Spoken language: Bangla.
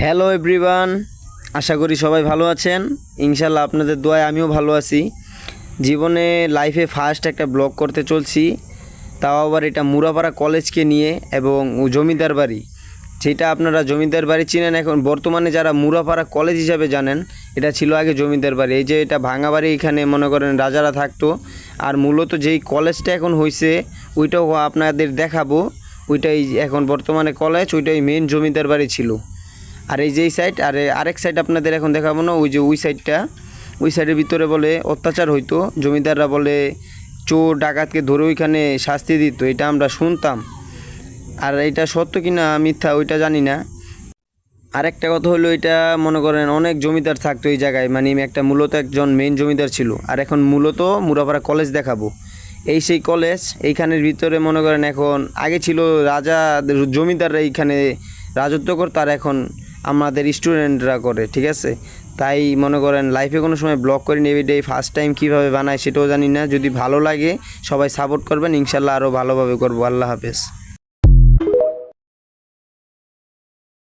হ্যালো এভরিওয়ান, আশা করি সবাই ভালো আছেন। ইনশাল্লাহ আপনাদের দোয়ায় আমিও ভালো আছি। জীবনে লাইফে ফার্স্ট একটা ব্লগ করতে চলছি, তাও আবার এটা মুরাপাড়া কলেজকে নিয়ে এবং জমিদার বাড়ি, যেটা আপনারা জমিদার বাড়ি চিনেন। এখন বর্তমানে যারা মুরাপাড়া কলেজ হিসাবে জানেন, এটা ছিল আগে জমিদার বাড়ি। এই যে এটা ভাঙা বাড়ি, এখানে মনে করেন রাজারা থাকতো। আর মূলত যেই কলেজটা এখন হয়েছে ওইটাও আপনাদের দেখাবো। ওইটাই এখন বর্তমানে কলেজ, ওইটাই মেন জমিদার বাড়ি ছিল। আর এই যেই সাইড, আর আরেক সাইড আপনাদের এখন দেখাবো না, ওই যে ওই সাইডটা, ওই সাইডের ভিতরে বলে অত্যাচার হইতো। জমিদাররা বলে চোর ডাকাতকে ধরে ওইখানে শাস্তি দিত, এটা আমরা শুনতাম। আর এটা সত্য কি না মিথ্যা ওইটা জানি না। আরেকটা কথা হলো, এটা মনে করেন অনেক জমিদার থাকতো এই জায়গায়, মানে একটা মূলত একজন মেইন জমিদার ছিল। আর এখন মূলত মুরাপাড়া কলেজ দেখাবো। এই সেই কলেজ, এইখানের ভিতরে মনে করেন এখন আগে ছিল রাজা জমিদাররা এইখানে রাজত্ব করতো, আর এখন আমাদের স্টুডেন্টরা করে, ঠিক আছে। তাই মনে করেন লাইফে কোনো সময় ব্লগ করিনি, এভিডে ফার্স্ট টাইম কীভাবে বানায় সেটাও জানি না। যদি ভালো লাগে সবাই সাপোর্ট করবেন, ইনশাল্লাহ আরও ভালোভাবে করবো। আল্লাহ হাফেজ।